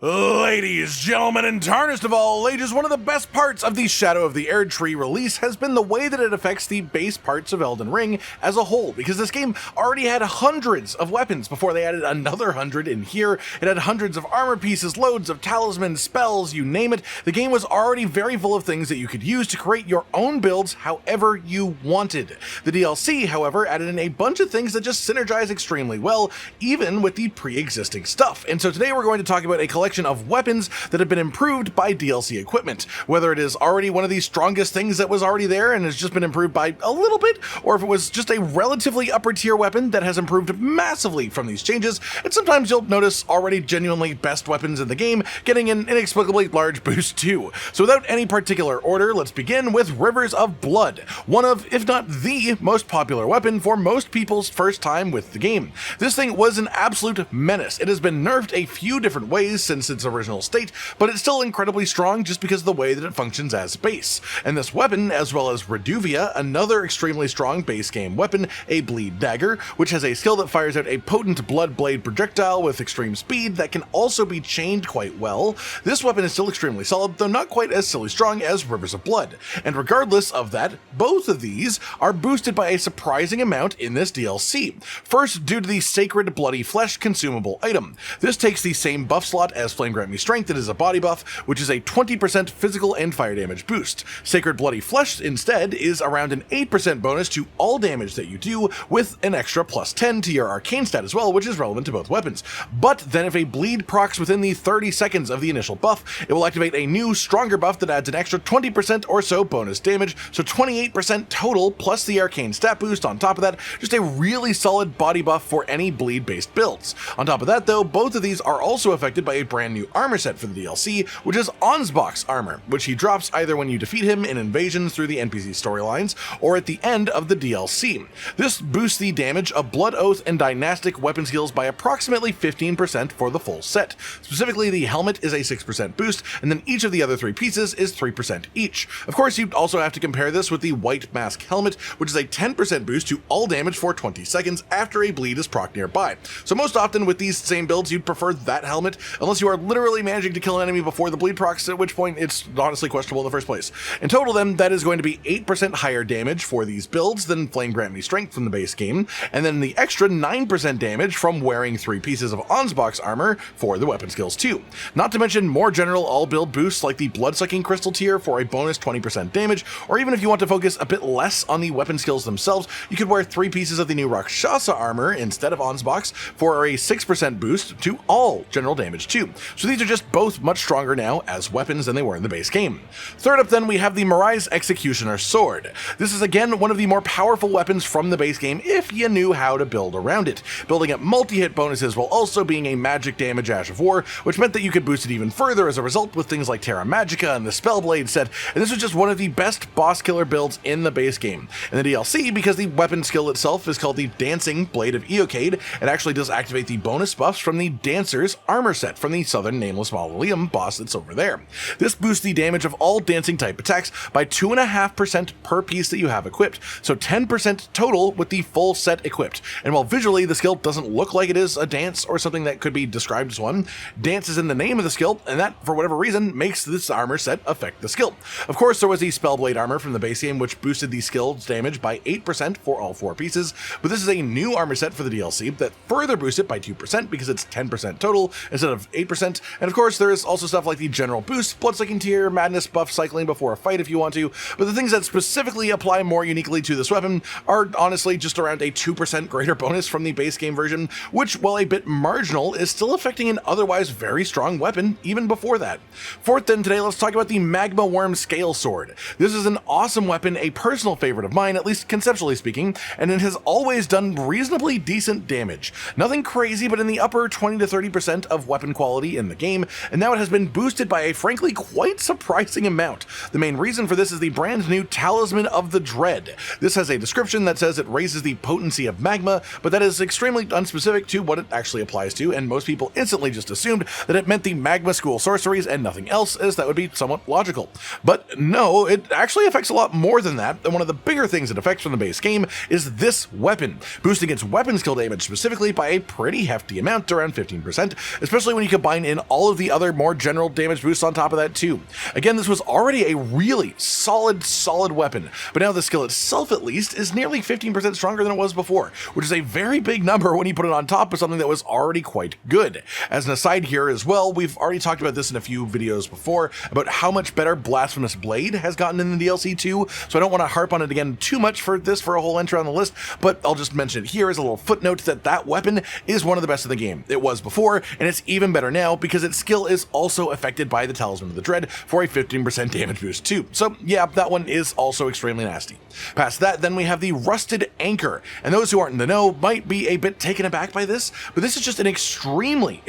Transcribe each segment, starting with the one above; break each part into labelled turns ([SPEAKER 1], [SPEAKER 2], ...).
[SPEAKER 1] Ladies, gentlemen, and tarnished of all ages, one of the best parts of the Shadow of the Erdtree release has been the way that it affects the base parts of Elden Ring as a whole, because this game already had hundreds of weapons before they added another 100 in here. It had hundreds of armor pieces, loads of talismans, spells, you name it. The game was already very full of things that you could use to create your own builds however you wanted. The DLC, however, added in a bunch of things that just synergize extremely well, even with the pre-existing stuff. And so today we're going to talk about a collection of weapons that have been improved by DLC equipment, whether it is already one of the strongest things that was already there and has just been improved by a little bit, or if it was just a relatively upper tier weapon that has improved massively from these changes. And sometimes you'll notice already genuinely best weapons in the game getting an inexplicably large boost too. So without any particular order, let's begin with Rivers of Blood, one of, if not the most popular weapon for most people's first time with the game. This thing was an absolute menace. It has been nerfed a few different ways since its original state, but it's still incredibly strong just because of the way that it functions as base. And this weapon, as well as reduvia, another extremely strong base game weapon, a bleed dagger, which has a skill that fires out a potent blood blade projectile with extreme speed that can also be chained quite well. This weapon is still extremely solid, though not quite as silly strong as Rivers of Blood. And regardless of that, both of these are boosted by a surprising amount in this DLC. First, due to the Sacred Bloody Flesh consumable item. This takes the same buff slot as Flame Grant Me Strength. It is a body buff, which is a 20% physical and fire damage boost. Sacred Bloody Flesh, instead, is around an 8% bonus to all damage that you do, with an extra plus 10 to your arcane stat as well, which is relevant to both weapons. But then if a bleed procs within the 30 seconds of the initial buff, it will activate a new, stronger buff that adds an extra 20% or so bonus damage, so 28% total, plus the arcane stat boost on top of that. Just a really solid body buff for any bleed-based builds. On top of that, though, both of these are also affected by a brand new armor set for the DLC, which is Ansbach's armor, which he drops either when you defeat him in invasions through the NPC storylines, or at the end of the DLC. This boosts the damage of Blood Oath and Dynastic weapon skills by approximately 15% for the full set. Specifically, the helmet is a 6% boost, and then each of the other three pieces is 3% each. Of course, you'd also have to compare this with the White Mask helmet, which is a 10% boost to all damage for 20 seconds after a bleed is proc nearby. So most often with these same builds, you'd prefer that helmet, unless you are literally managing to kill an enemy before the bleed procs, at which point it's honestly questionable in the first place. In total then, that is going to be 8% higher damage for these builds than Flame Grant Me Strength from the base game, and then the extra 9% damage from wearing 3 pieces of Ansbach's armor for the weapon skills too. Not to mention more general all build boosts like the Bloodsucking Crystal tier for a bonus 20% damage, or even if you want to focus a bit less on the weapon skills themselves, you could wear 3 pieces of the new Rakshasa armor instead of Ansbach's for a 6% boost to all general damage too. So these are just both much stronger now as weapons than they were in the base game. Third up then, we have the Marais Executioner Sword. This is again one of the more powerful weapons from the base game if you knew how to build around it, building up multi-hit bonuses while also being a magic damage Ash of War, which meant that you could boost it even further as a result with things like Terra Magica and the Spellblade set, and this was just one of the best boss killer builds in the base game. In the DLC, because the weapon skill itself is called the Dancing Blade of Eocade, it actually does activate the bonus buffs from the Dancer's armor set from the Southern Nameless Mausoleum boss that's over there. This boosts the damage of all dancing type attacks by 2.5% per piece that you have equipped, so 10% total with the full set equipped. And while visually the skill doesn't look like it is a dance or something that could be described as one, dance is in the name of the skill, and that, for whatever reason, makes this armor set affect the skill. Of course, there was the Spellblade armor from the base game, which boosted the skill's damage by 8% for all 4 pieces, but this is a new armor set for the DLC that further boosts it by 2% because it's 10% total instead of 8%, and of course there is also stuff like the general boost, Bloodsucking Tear, Madness buff cycling before a fight if you want to, but the things that specifically apply more uniquely to this weapon are honestly just around a 2% greater bonus from the base game version, which, while a bit marginal, is still affecting an otherwise very strong weapon even before that. Fourth then, today let's talk about the Magma Wyrm Scalesword. This is an awesome weapon, a personal favorite of mine, at least conceptually speaking, and it has always done reasonably decent damage. Nothing crazy, but in the upper 20 to 30% of weapon quality in the game, and now it has been boosted by a frankly quite surprising amount. The main reason for this is the brand new Talisman of the Dread. This has a description that says it raises the potency of magma, but that is extremely unspecific to what it actually applies to, and most people instantly just assumed that it meant the magma school sorceries and nothing else, as that would be somewhat logical. But no, it actually affects a lot more than that, and one of the bigger things it affects from the base game is this weapon, boosting its weapon skill damage specifically by a pretty hefty amount, around 15%, especially when you combine in all all of the other more general damage boosts on top of that too. Again, this was already a really solid weapon, but now the skill itself at least is nearly 15% stronger than it was before, which is a very big number when you put it on top of something that was already quite good. As an aside here as well, we've already talked about this in a few videos before, about how much better Blasphemous Blade has gotten in the DLC too, so I don't want to harp on it again too much for a whole entry on the list, but I'll just mention it here as a little footnote that that weapon is one of the best in the game. It was before, and it's even better now because its skill is also affected by the Talisman of the Dread for a 15% damage boost too. So yeah, that one is also extremely nasty. Past that, then we have the Rusted Anchor, and those who aren't in the know might be a bit taken aback by this, but this is just an extremely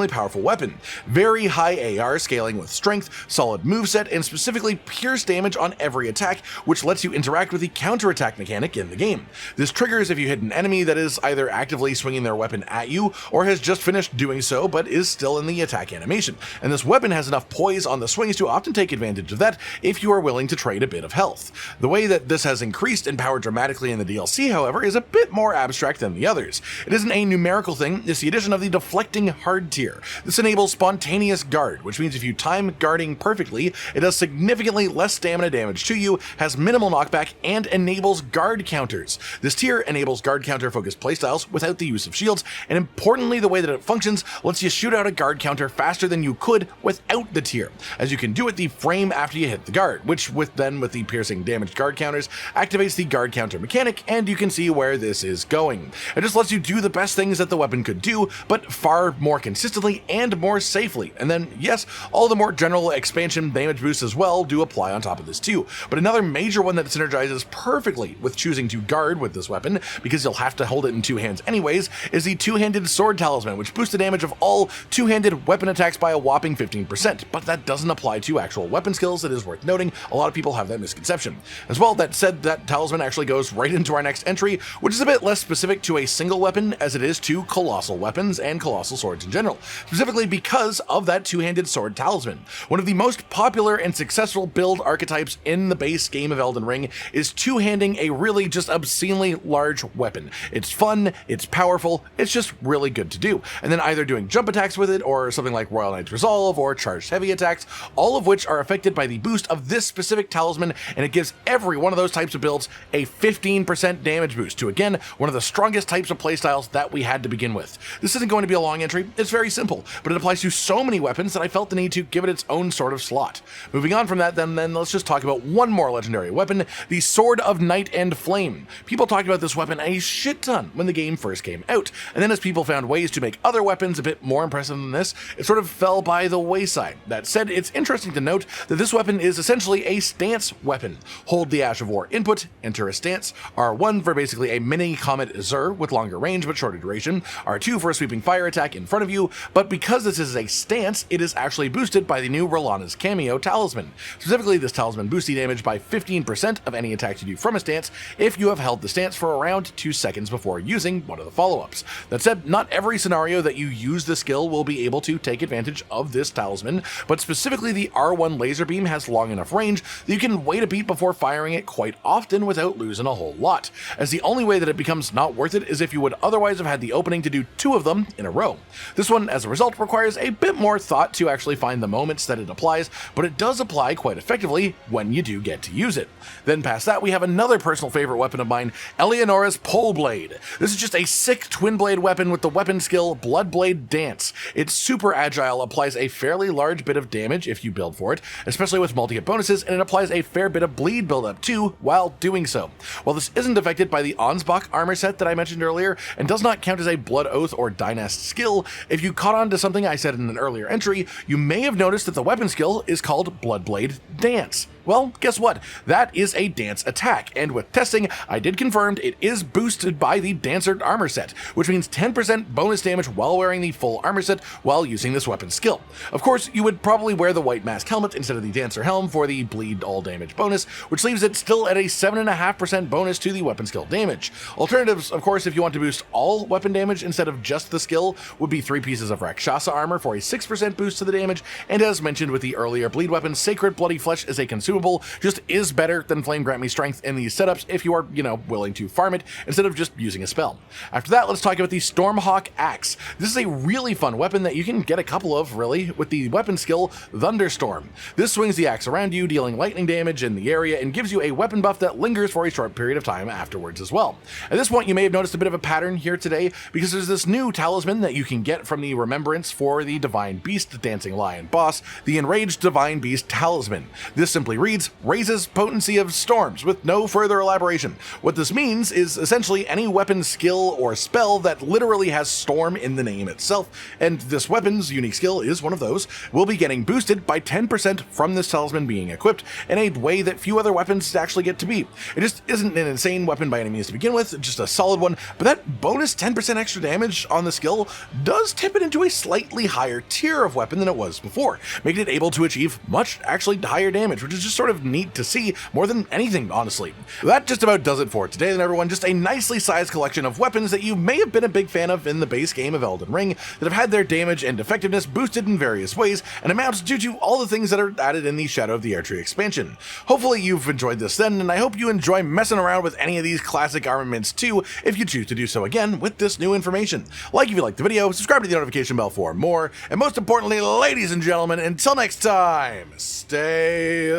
[SPEAKER 1] powerful weapon. Very high AR scaling with strength, solid moveset, and specifically pierce damage on every attack, which lets you interact with the counterattack mechanic in the game. This triggers if you hit an enemy that is either actively swinging their weapon at you or has just finished doing so but is still in the attack animation, and this weapon has enough poise on the swings to often take advantage of that if you are willing to trade a bit of health. The way that this has increased in power dramatically in the DLC, however, is a bit more abstract than the others. It isn't a numerical thing, it's the addition of the Deflecting Hard tier. This enables spontaneous guard, which means if you time guarding perfectly, it does significantly less stamina damage to you, has minimal knockback, and enables guard counters. This tier enables guard counter focused playstyles without the use of shields, and importantly, the way that it functions lets you shoot out a guard counter faster than you could without the tier, as you can do it the frame after you hit the guard, which with the piercing damage guard counters activates the guard counter mechanic, and you can see where this is going. It just lets you do the best things that the weapon could do, but far more consistently and more safely. And then, yes, all the more general expansion damage boosts as well do apply on top of this too. But another major one that synergizes perfectly with choosing to guard with this weapon, because you'll have to hold it in two hands anyways, is the Two-Handed Sword Talisman, which boosts the damage of all two-handed weapon attacks by a whopping 15%, but that doesn't apply to actual weapon skills. It is worth noting, a lot of people have that misconception. As well, that said, that talisman actually goes right into our next entry, which is a bit less specific to a single weapon as it is to colossal weapons and colossal swords in general, specifically because of that two-handed sword talisman. One of the most popular and successful build archetypes in the base game of Elden Ring is two-handing a really just obscenely large weapon. It's fun, it's powerful, it's just really good to do, and then either doing jump attacks with it or something like Royal Knight's Resolve or charged heavy attacks, all of which are affected by the boost of this specific talisman, and it gives every one of those types of builds a 15% damage boost to, again, one of the strongest types of playstyles that we had to begin with. This isn't going to be a long entry, it's very simple, but it applies to so many weapons that I felt the need to give it its own sort of slot. Moving on from that, then let's just talk about one more legendary weapon, the Sword of Night and Flame. People talked about this weapon a shit ton when the game first came out, and then as people found ways to make other weapons a bit more impressive than this, it sort of fell by the wayside. That said, it's interesting to note that this weapon is essentially a stance weapon. Hold the Ash of War input, enter a stance, R1 for basically a mini Comet Zur with longer range but shorter duration, R2 for a sweeping fire attack in front of you, but because this is a stance, it is actually boosted by the new Rolana's Cameo Talisman. Specifically, this talisman boosts the damage by 15% of any attack you do from a stance if you have held the stance for around 2 seconds before using one of the follow-ups. That said, not every scenario that you use the skill will be able to take advantage of this talisman, but specifically the R1 laser beam has long enough range that you can wait a beat before firing it quite often without losing a whole lot, as the only way that it becomes not worth it is if you would otherwise have had the opening to do 2 of them in a row. This one, as a result, requires a bit more thought to actually find the moments that it applies, but it does apply quite effectively when you do get to use it. Then past that, we have another personal favorite weapon of mine, Eleonora's Poleblade. This is just a sick twin blade weapon with the weapon skill Bloodblade Dance. It's super agile, applies a fairly large bit of damage if you build for it, especially with multi-hit bonuses, and it applies a fair bit of bleed buildup too while doing so. While this isn't affected by the Ansbach armor set that I mentioned earlier, and does not count as a Blood Oath or Dynast skill, if you caught on to something I said in an earlier entry, you may have noticed that the weapon skill is called Bloodblade Dance. Well, guess what? That is a dance attack, and with testing, I did confirm it is boosted by the Dancer armor set, which means 10% bonus damage while wearing the full armor set while using this weapon skill. Of course, you would probably wear the white mask helmet instead of the Dancer helm for the bleed all damage bonus, which leaves it still at a 7.5% bonus to the weapon skill damage. Alternatives, of course, if you want to boost all weapon damage instead of just the skill, would be 3 pieces of Rakshasa armor for a 6% boost to the damage, and as mentioned with the earlier bleed weapon, Sacred Bloody Flesh is a consumable consumable just is better than Flame Grant Me Strength in these setups if you are, willing to farm it instead of just using a spell. After that, let's talk about the Stormhawk Axe. This is a really fun weapon that you can get a couple of, really, with the weapon skill Thunderstorm. This swings the axe around you, dealing lightning damage in the area, and gives you a weapon buff that lingers for a short period of time afterwards as well. At this point, you may have noticed a bit of a pattern here today, because there's this new talisman that you can get from the remembrance for the Divine Beast Dancing Lion boss, the Enraged Divine Beast Talisman. This simply reads, raises potency of storms, with no further elaboration. What this means is essentially any weapon skill or spell that literally has storm in the name itself, and this weapon's unique skill is one of those, will be getting boosted by 10% from this talisman being equipped in a way that few other weapons actually get to be. It just isn't an insane weapon by any means to begin with, just a solid one, but that bonus 10% extra damage on the skill does tip it into a slightly higher tier of weapon than it was before, making it able to achieve much actually higher damage, which is just sort of neat to see more than anything, honestly. That just about does it for today then, everyone. Just a nicely sized collection of weapons that you may have been a big fan of in the base game of Elden Ring that have had their damage and effectiveness boosted in various ways and amounts due to all the things that are added in the Shadow of the Erdtree expansion. Hopefully you've enjoyed this then, and I hope you enjoy messing around with any of these classic armaments too if you choose to do so again with this new information. Like if you liked the video, subscribe to the notification bell for more, and most importantly, ladies and gentlemen, until next time, stay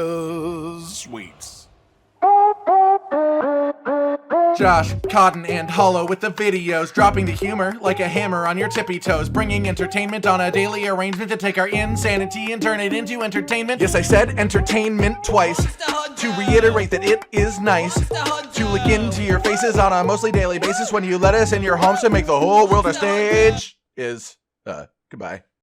[SPEAKER 1] sweet.
[SPEAKER 2] Josh, Cotton, and Hollow with the videos, dropping the humor like a hammer on your tippy toes, bringing entertainment on a daily arrangement to take our insanity and turn it into entertainment. Yes, I said entertainment twice, to reiterate that it is nice to look into your faces on a mostly daily basis when you let us in your homes to make the whole world a stage. Goodbye.